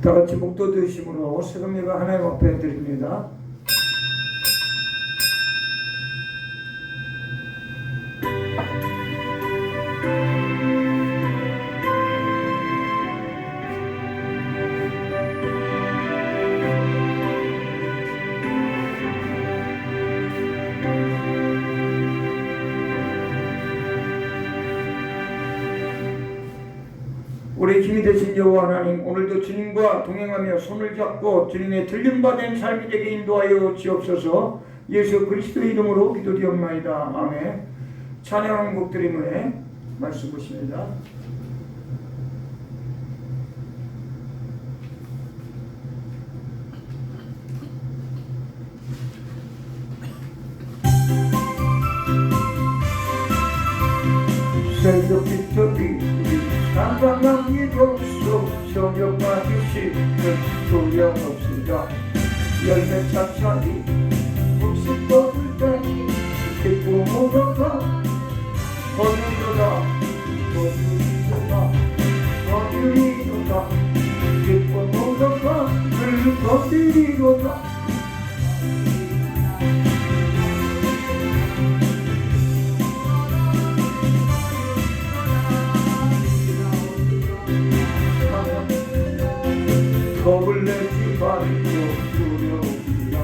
다 같이 목도 드심으로 세금 예배 하나님 앞에 드립니다. 우리 힘이 되신 여호와 하나님, 오늘도 주님과 동행하며 손을 잡고 주님의 들림받은 삶이 되게 인도하여 주옵소서. 예수 그리스도의 이름으로 기도드리옵나이다. 아멘. 찬양한 곡 드리므에 말씀 보십니다. 새벽빛 깜깜한 이곳 속 저녁과 주시는 소용없으라. 열매 차차리 묵식 뻗을 때 기쁨으로다 거두리로다 거두리로다 거두리로다 기쁨으로다 거두리로다. 겁을 내지 말고 두려우리라.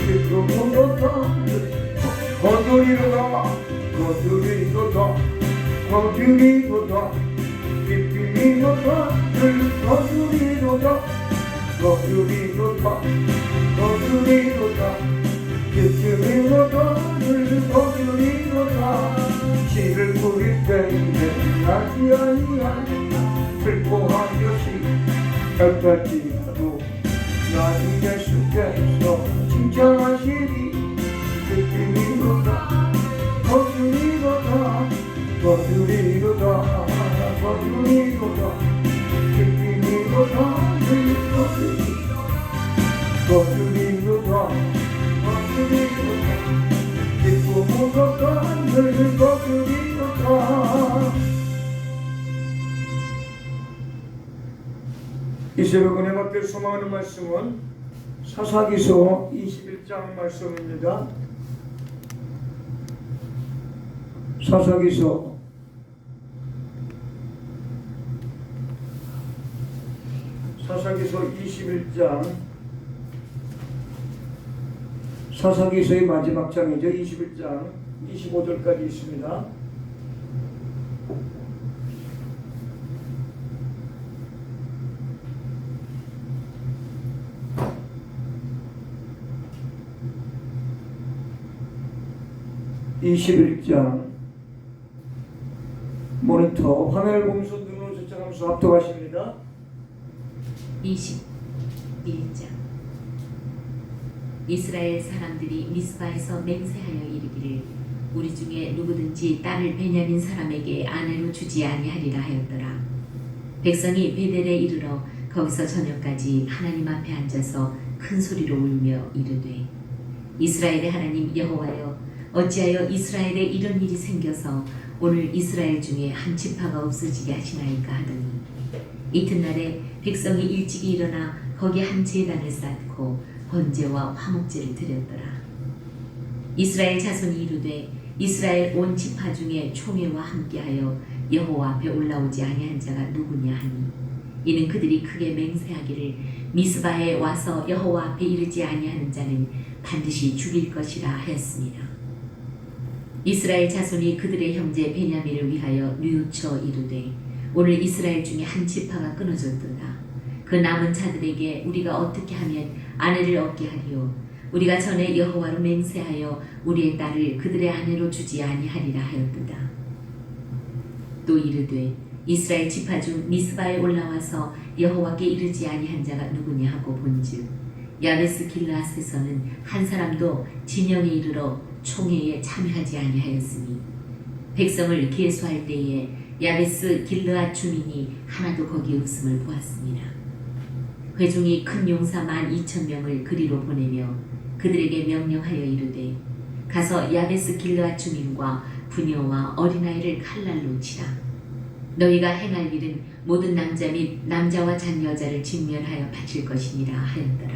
기쁨으로다 거두리로다 거두리로다 거두리로다 기쁨이로다 거두리로다 거두리로다 거두리로다 기쁨이로다 거두리로다. 씨를 뿌릴 때에 나지 아니한 슬퍼한 것이 펼쳐지라도 나중에 예수께서 칭찬하시리. 기쁨이로다 거두리로다 거두리로다 거두리로다 기쁨이로다 거두리로다 거두리로다 기쁨으로다 늘 거두리로다. 이 새벽 은혜 받길 소망하는 말씀은 사사기서 21장 말씀입니다. 사사기서 21장 사사기서의 마지막 장이죠. 21장 25절까지 있습니다. 모니터 화면을 보면서 눈으로 저장하면서 합독하십니다. 21장 이스라엘 사람들이 미스바에서 맹세하여 이르기를 우리 중에 누구든지 딸을 베냐민 사람에게 아내로 주지 아니하리라 하였더라. 백성이 베델에 이르러 거기서 저녁까지 하나님 앞에 앉아서 큰 소리로 울며 이르되 이스라엘의 하나님 여호와여, 어찌하여 이스라엘에 이런 일이 생겨서 오늘 이스라엘 중에 한 지파가 없어지게 하시나이까 하더니 이튿날에 백성이 일찍이 일어나 거기 한 제단을 쌓고 번제와 화목제를 드렸더라. 이스라엘 자손이 이르되 이스라엘 온 지파 중에 총회와 함께하여 여호와 앞에 올라오지 아니한 자가 누구냐 하니 이는 그들이 크게 맹세하기를 미스바에 와서 여호와 앞에 이르지 아니하는 자는 반드시 죽일 것이라 하였습니다. 이스라엘 자손이 그들의 형제 베냐민을 위하여 뉘우쳐 이르되 오늘 이스라엘 중에 한 지파가 끊어졌도다. 그 남은 자들에게 우리가 어떻게 하면 아내를 얻게 하리요? 우리가 전에 여호와로 맹세하여 우리의 딸을 그들의 아내로 주지 아니하리라 하였도다. 또 이르되 이스라엘 지파 중 미스바에 올라와서 여호와께 이르지 아니한 자가 누구냐 하고 본즉 야베스 길르앗에서는 한 사람도 진영에 이르러 총회에 참여하지 아니하였으니 백성을 계수할 때에 야베스 길르앗 주민이 하나도 거기 없음을 보았습니다. 회중이 큰 용사 12,000명을 그리로 보내며 그들에게 명령하여 이르되 가서 야베스 길르앗 주민과 부녀와 어린아이를 칼날로 치라. 너희가 행할 일은 모든 남자 및 남자와 잔 여자를 직면하여 바칠 것이니라 하였더라.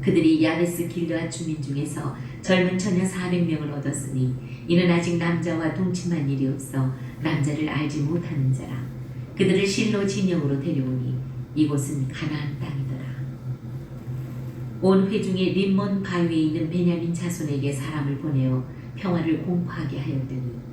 그들이 야베스 길르앗 주민 중에서 젊은 처녀 400명을 얻었으니 이는 아직 남자와 동침한 일이 없어 남자를 알지 못하는 자라. 그들을 실로 진영으로 데려오니 이곳은 가나안 땅이더라. 온 회중의 림몬 바위에 있는 베냐민 자손에게 사람을 보내어 평화를 공포하게 하였더니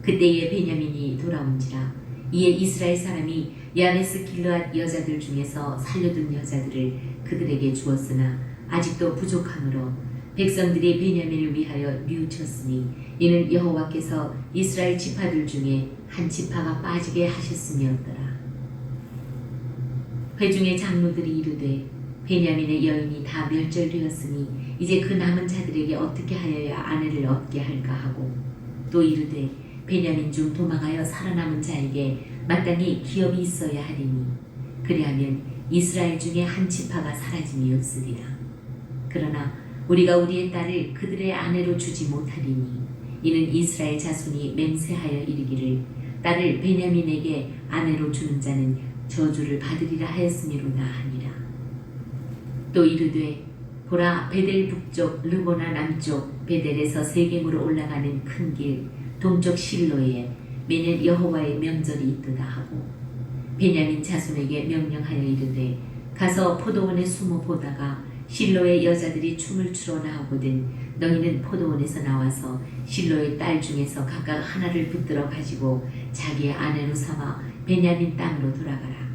그때에 베냐민이 돌아온지라. 이에 이스라엘 사람이 야베스 길르앗 여자들 중에서 살려둔 여자들을 그들에게 주었으나 아직도 부족함으로 백성들이 베냐민을 위하여 뉘우쳤으니 이는 여호와께서 이스라엘 지파들 중에 한 지파가 빠지게 하셨음이었더라. 회중의 장로들이 이르되 베냐민의 여인이 다 멸절되었으니 이제 그 남은 자들에게 어떻게 하여야 아내를 얻게 할까 하고 또 이르되 베냐민 중 도망하여 살아남은 자에게 마땅히 기업이 있어야 하리니 그리하면 이스라엘 중에 한 지파가 사라짐이 없으리라. 그러나 우리가 우리의 딸을 그들의 아내로 주지 못하리니 이는 이스라엘 자손이 맹세하여 이르기를 딸을 베냐민에게 아내로 주는 자는 저주를 받으리라 하였음이로다 하니라. 또 이르되 보라 베델 북쪽 르보나 남쪽 베델에서 세겜으로 올라가는 큰 길 동쪽 실로에 매년 여호와의 명절이 있도다 하고 베냐민 자손에게 명령하여 이르되 가서 포도원에 숨어 보다가 실로의 여자들이 춤을 추러 나오거든 너희는 포도원에서 나와서 실로의 딸 중에서 각각 하나를 붙들어 가지고 자기의 아내로 삼아 베냐민 땅으로 돌아가라.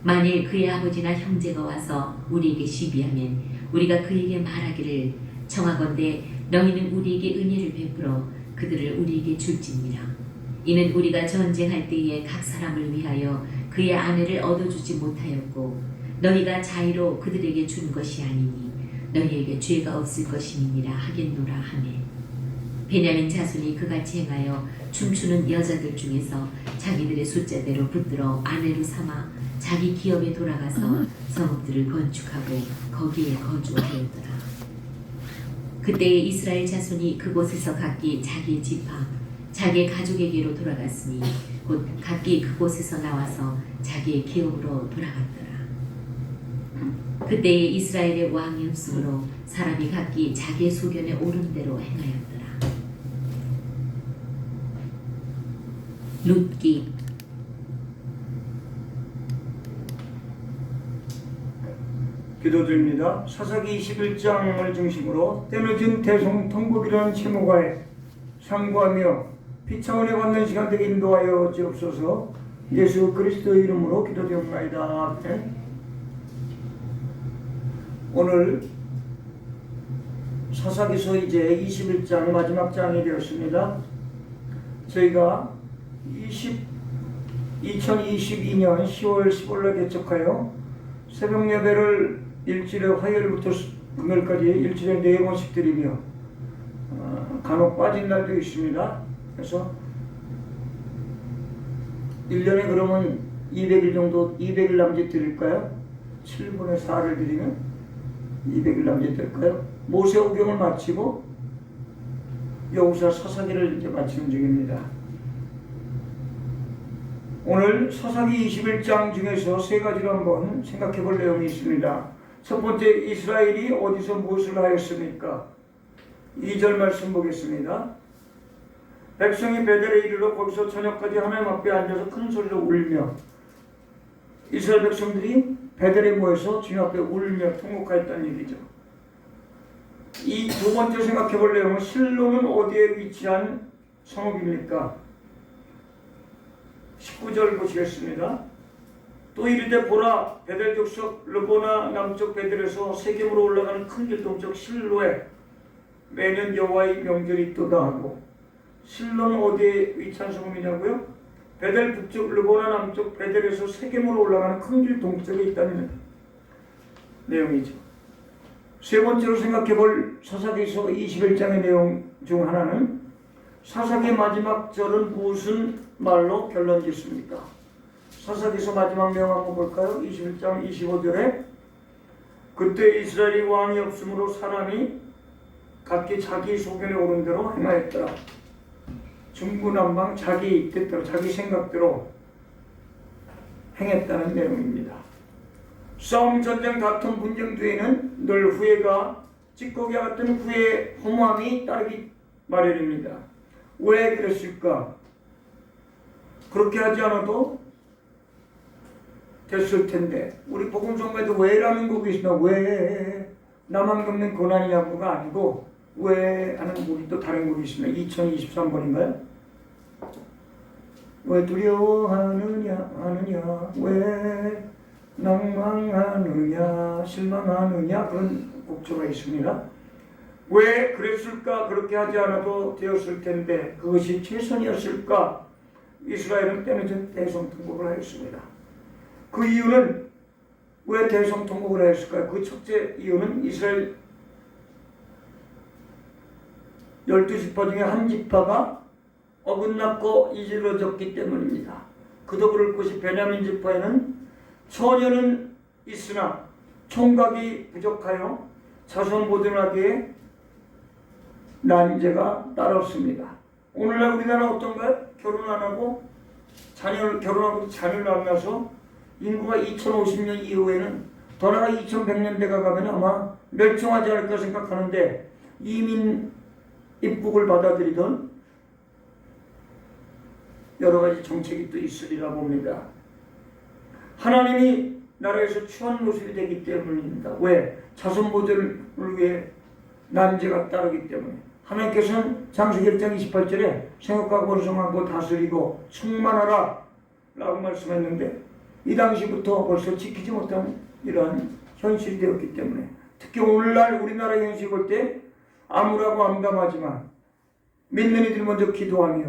만일 그의 아버지나 형제가 와서 우리에게 시비하면 우리가 그에게 말하기를 청하건대 너희는 우리에게 은혜를 베풀어 그들을 우리에게 줄지니라. 이는 우리가 전쟁할 때에 각 사람을 위하여 그의 아내를 얻어주지 못하였고 너희가 자의로 그들에게 준 것이 아니니 너희에게 죄가 없을 것임이니라 하겠노라 하매 베냐민 자손이 그같이 행하여 춤추는 여자들 중에서 자기들의 숫자대로 붙들어 아내로 삼아 자기 기업에 돌아가서 성읍들을 건축하고 거기에 거주하였더라. 그때에 이스라엘 자손이 그곳에서 각기 자기의 지파 자기의 가족에게로 돌아갔으니 곧 각기 그곳에서 나와서 자기의 기업으로 돌아갔더라. 그때에 이스라엘의 왕이 없으므로 사람이 각기 자기의 소견에 옳은 대로 행하였더라. 룻기 기도드립니다. 사사기 21장을 중심으로 때늦은 대송 통곡이라는 제목하에 상고하며 피차원에 받는 시간 되게 인도하여 주옵소서. 예수 그리스도의 이름으로 기도드립니다. 오늘 사사기서 이제 21장 마지막 장이 되었습니다. 저희가 2022년 10월 15일에 개척하여 새벽 예배를 일주일에 화요일부터 금요일까지 일주일에 4번씩 드리며 간혹 빠진 날도 있습니다. 그래서 1년에 그러면 200일 정도 200일 남짓 드릴까요? 7분의 4를 드리면 200일 남짓 될까요? 모세오경을 마치고 여호수아 사사기를 이제 마치는 중입니다. 오늘 사사기 21장 중에서 세 가지로 한번 생각해 볼 내용이 있습니다. 첫 번째, 이스라엘이 어디서 무엇을 하였습니까? 2절 말씀 보겠습니다. 백성이 베델에 이르러 거기서 저녁까지 하나님 앞에 앉아서 큰 소리로 울며, 이스라엘 백성들이 베델에 모여서 주님 앞에 울며 통곡하였다는 얘기죠. 이 두 번째 생각해 볼 내용은 실로는 어디에 위치한 성읍입니까? 19절 보시겠습니다. 또 이르되 보라 베델 족속 르보나 남쪽 베델에서 세겜으로 올라가는 큰 길 동쪽 실로에 매년 여호와의 명절이 있도다 하고, 실로는 어디에 위치한 성읍이냐고요? 베델 북쪽 르보나 남쪽 베델에서 세겜으로 올라가는 큰 길 동쪽에 있다는 내용이죠. 세 번째로 생각해 볼 사사기서 21장의 내용 중 하나는 사사기 마지막 절은 무슨 말로 결론 짓습니까? 사사기서 마지막 내용 한번 볼까요? 21장 25절에 그때 이스라엘이 왕이 없으므로 사람이 각기 자기 소견에 오른 대로 행하였더라. 중구난방 자기 뜻대로 자기 생각대로 행했다는 내용입니다. 싸움, 전쟁, 다툼, 분쟁 뒤에는 늘 후회가 찌꺼기와 같은 후회, 허무함이 따르기 마련입니다. 왜 그랬을까? 그렇게 하지 않아도 됐을 텐데. 우리 복음성가에도 왜라는 곡이 있습니다. 왜 나만 겪는 고난이냐고가 아니고 왜 하는 곡이 또 다른 곡이 있습니다. 2023번인가요? 왜 두려워하느냐 왜 낭망하느냐 실망하느냐 그런 곡조가 있습니다. 왜 그랬을까? 그렇게 하지 않아도 되었을 텐데 그것이 최선이었을까? 이스라엘은 때는 대성통곡을 하였습니다. 그 이유는 왜 대성통곡을 하였을까요? 그 첫째 이유는 이스라엘 12지파 중에 한 지파가 어긋났고 이질러졌기 때문입니다. 그도 그럴 것이 베냐민 지파에는 처녀는 있으나 총각이 부족하여 자손보존하기에 난제가 따랐습니다. 오늘날 우리나라 어떤가요? 결혼 안 하고 결혼하고 자녀를 안 낳아서 인구가 2050년 이후에는 더 나아가 2100년대가 가면 아마 멸종하지 않을까 생각하는데 이민 입국을 받아들이던 여러 가지 정책이 또 있으리라 봅니다. 하나님이 나라에서 취한 모습이 되기 때문입니다. 왜? 자손 보존을 위해 난제가 따르기 때문에. 하나님께서는 창세기 1장 28절에 생육하고 번성하고 다스리고 충만하라 라고 말씀했는데 이 당시부터 벌써 지키지 못한 이러한 현실이 되었기 때문에 특히 오늘날 우리나라 현실 볼 때 암울하고 암담하지만 믿는 이들이 먼저 기도하며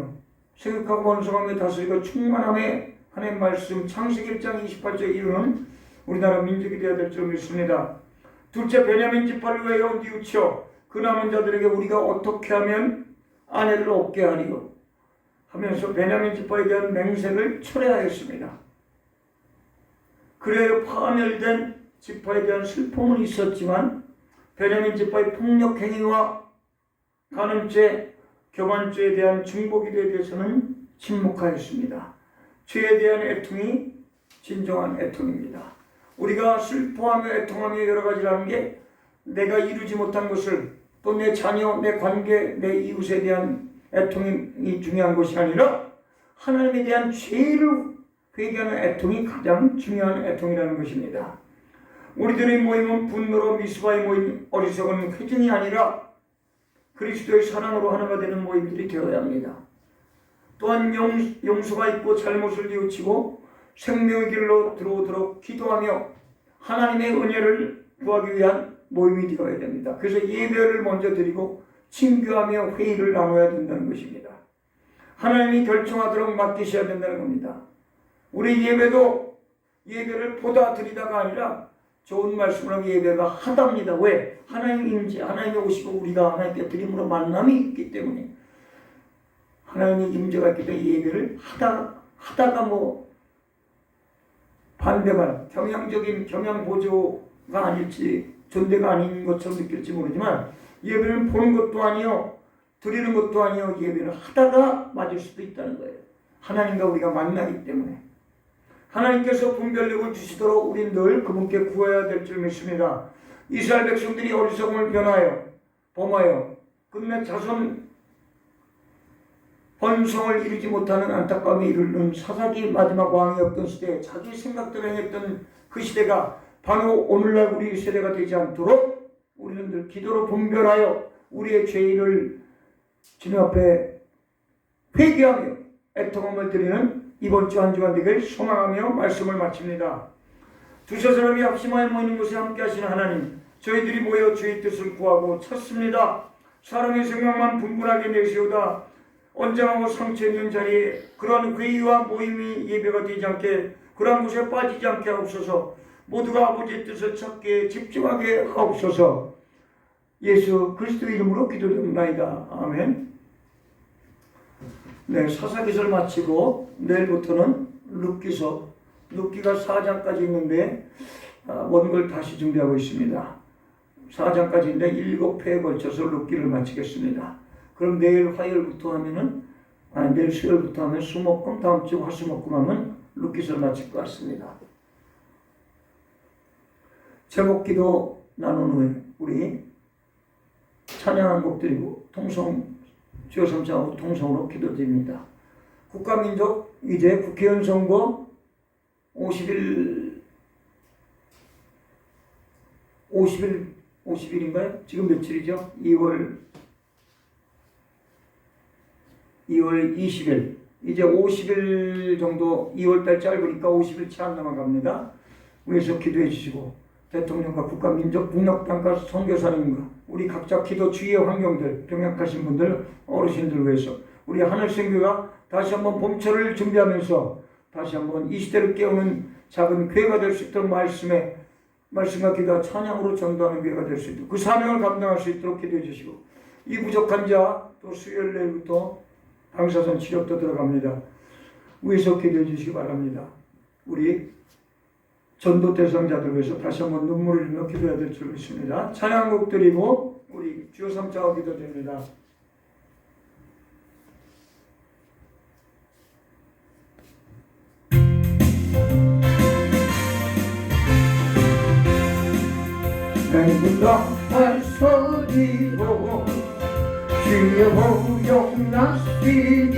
생육하고 번성하며 다스리고 충만함에 하나님 말씀 창세기 1장 28절 이루는 우리나라 민족이 되어야 될 줄 믿습니다. 둘째, 베냐민 지파를 위하여 뉘우쳐 그 남은 자들에게 우리가 어떻게 하면 아내를 얻게 하리요 하면서 베냐민 지파에 대한 맹세를 철회하였습니다. 그래야 파멸된 지파에 대한 슬픔은 있었지만 베냐민 지파의 폭력 행위와 간음죄, 교만죄에 대한 중보기도에 대해서는 침묵하였습니다. 죄에 대한 애통이 진정한 애통입니다. 우리가 슬퍼하며 애통하며 여러 가지를 하는 게 내가 이루지 못한 것을 또 내 자녀, 내 관계, 내 이웃에 대한 애통이 중요한 것이 아니라 하나님에 대한 죄를 회개하는 애통이 가장 중요한 애통이라는 것입니다. 우리들의 모임은 분노로 미스바의 모임, 어리석은 회중이 아니라 그리스도의 사랑으로 하나가 되는 모임들이 되어야 합니다. 또한 용서가 있고 잘못을 뉘우치고 생명의 길로 들어오도록 기도하며 하나님의 은혜를 구하기 위한 모임이 되어야 됩니다. 그래서 예배를 먼저 드리고 친교하며 회의를 나눠야 된다는 것입니다. 하나님이 결정하도록 맡기셔야 된다는 겁니다. 우리 예배를 보다 드리다가 아니라 좋은 말씀을 하고 예배가 하답니다. 왜? 하나님이 오시고 우리가 하나님께 드림으로 만남이 있기 때문에 하나님의 임재가 있기 때문에 예배를 하다가 반대말 경향보조가 아닐지 존대가 아닌 것처럼 느낄지 모르지만 예배는 보는 것도 아니요 드리는 것도 아니요 예배를 하다가 맞을 수도 있다는 거예요. 하나님과 우리가 만나기 때문에 하나님께서 분별력을 주시도록 우리는 늘 그분께 구해야 될 줄 믿습니다. 이스라엘 백성들이 어리석음을 범하여 끝내 자손 번성을 이루지 못하는 안타까움에 이르는 사사기 마지막 왕이었던 시대에 자기 생각대로 행했던 그 시대가 바로 오늘날 우리 세대가 되지 않도록 우리는 늘 기도로 분별하여 우리의 죄를 주님 앞에 회개하며 애통함을 드리는 이번 주 한 주간 되길 소망하며 말씀을 마칩니다. 두세 사람이 합심하여 모이는 곳에 함께 하시는 하나님, 저희들이 모여 주의 뜻을 구하고 찾습니다. 사람의 생각만 분분하게 내시오다. 언쟁하고 상처 있는 자리에 그러한 회의와 모임이 예배가 되지 않게 그러한 곳에 빠지지 않게 하옵소서. 모두가 아버지의 뜻을 찾게 집중하게 하옵소서. 예수 그리스도 이름으로 기도드립니다. 아멘. 네, 사사기서를 마치고 내일부터는 룻기가 4장까지 있는데 원글 다시 준비하고 있습니다. 4장까지인데 7회에 걸쳐서 룻기를 마치겠습니다. 그럼 내일 화요일부터 하면은 아니 내일 수요일부터 하면 수목금, 다음 주 화수목금 하면 룻기서를 마칠 것 같습니다. 제목기도 나눈 후에 우리 찬양 한 곡 드리고 주여 삼창하고 통성으로 기도드립니다. 국가민족 이제 국회의원 선거 50일인가요? 지금 며칠이죠? 2월 20일. 이제 50일 정도, 2월달 짧으니까 50일 채 안 남아갑니다. 위에서 기도해 주시고, 대통령과 국가, 민족, 북녘땅과 선교사님과 우리 각자 기도 주의의 환경들, 병약하신 분들, 어르신들 위해서 우리 하늘생교가 다시 한번 봄철을 준비하면서 다시 한번 이 시대를 깨우는 작은 교회가 될 수 있도록 말씀과 기도와 찬양으로 전도하는 교회가 될 수 있도록 그 사명을 감당할 수 있도록 기도해 주시고, 이 부족한 자 또 수요일 내일부터 방사선 치료도 들어갑니다. 위에서 기도해 주시기 바랍니다. 우리 전도 대상자들 위해서 다시 한번 눈물을 흘려 기도해야 될 줄 믿습니다. 찬양곡 드리고 우리 주여 삼창하고 기도드립니다. 행군다 소리로 주여 보용하시니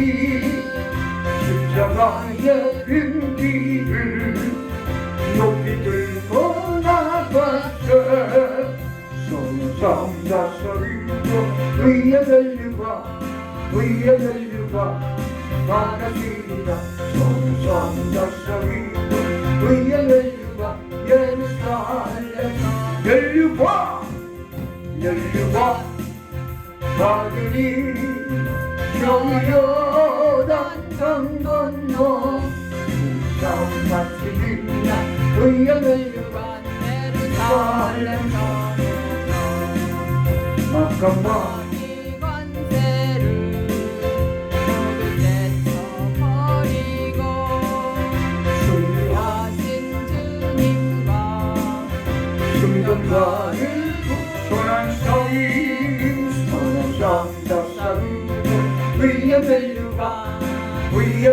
십자가의 금기를 높이 들고 나가서 손삼자 소리로 위에 멸류가 나가시리라. 손삼자 소리로 위에 멸류가 예루살렘 멸류가 하늘이 요단 강 건너 싸움 마치는 날 의의 멸류관 예루살렘 막강마 관세를 모두 제쳐버리고 순교하신 주님과 순전과를 선한 성임 선한 삼자사위로 위에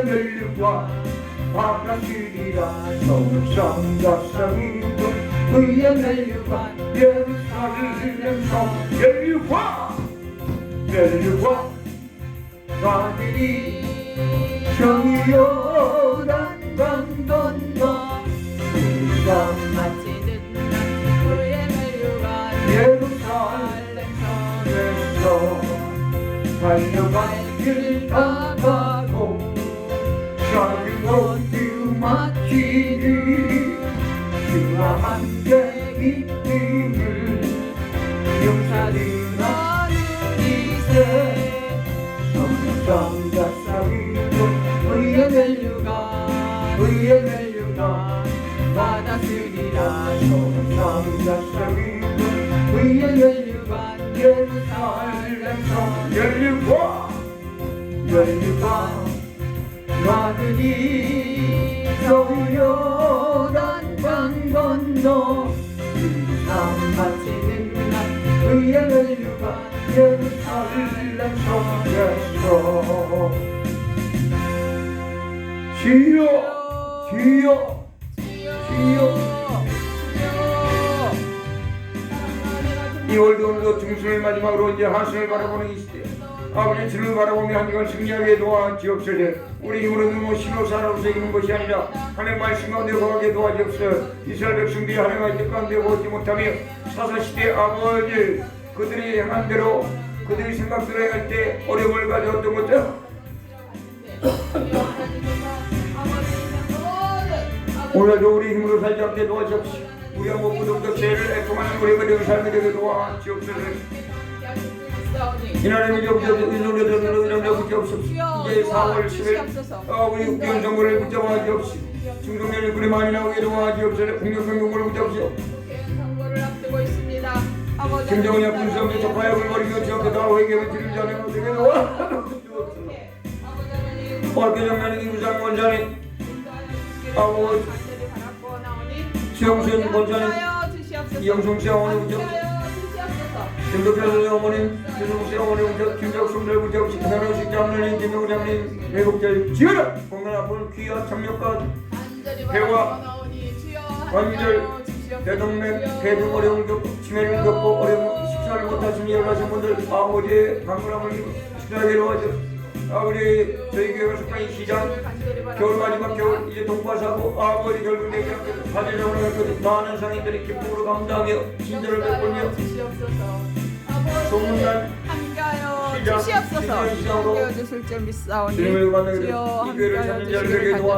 멸류가 바라시리라. 선한 삼자사위로 위에 멸류가 예루살렘 성 멸류가 하늘이 정요단 강 건너 싸움 마치는 날 의의 멸류관 예루살렘 성에서 달려간 길 가가고 작은 모두 마치니 주와 함께 기쁨을 용사들아 이세 성삼자 사위로 의의 멸류가 받았으리라. 성삼자 사위로 의의 멸류관 예루살렘 성 멸류가 하늘이 요단 강 건너 남 마치는 날 의의 멸류가 예루살렘 성에서 주여 2월도 오늘도 중순을 마지막으로 이제 하순을 바라보는 이 시대 아버지 주를 바라보며 한결 승리하게 도와주옵소서. 우리 힘으로 누모 신호사로서 이기는 것이 아니라 하나님의 말씀 가운데 거하게 도와주옵소서. 이스라엘 백성들이 하나님의 뜻 가운데 오지 못하며 사사시대 아버지 그들이 행한 대로 그들이 생각대로 행할 때 어려움을 가져왔던 것들 오늘도 우리 힘으로 살지 않게 도와주옵소서. 우리가 무엇보다도 죄를 애통하는 우리가 되는 삶이 되게 도와주옵소서. 이날은 이제 4월 10일 우리 국회의원 선거를 붙잡아 주옵시고 중동면이 그리 많이 나오게 도와주옵소서. 국력성공을 붙잡으시오. 선거를 앞두고 있습니다. 김정은의 군수함에 적파역을 벌이며 지역에다 회개를 드리지 않으면 되게 도와주옵소서. 박계정나는 김부장 원장님 아버지 최영순 원장님 이영송 시장원을 붙잡으시오. 김덕철 어머님, 김동수 어머님, 김덕순들 부적, 김현우 식장님, 김용우 장님, 외국절 지어라! 공연하고 귀한 참여가 배와 관절, 대동맥, 대중 어려움을 겪고 치매를 겪고 어려움 식사를 못하시니 연락하신 분들 아버지의 강건함을 식사하게 도와주세요. 아버지 저희 교회 속한 시장 겨울 마지막 겨울 이제 동파사고 아버지 결국 내게 사제장으로 갈 것이 많은 상인들이 기쁨으로 감당하며 친절을 베풀며 소문난 함께하여 시장, 주시옵소서. 시장으로 함께하여 주실 줄 믿사오니 주님을 만나게 주여 되어 이 교회를 함께하여 찾는 자를 주시기를 되게 도와주시옵소서.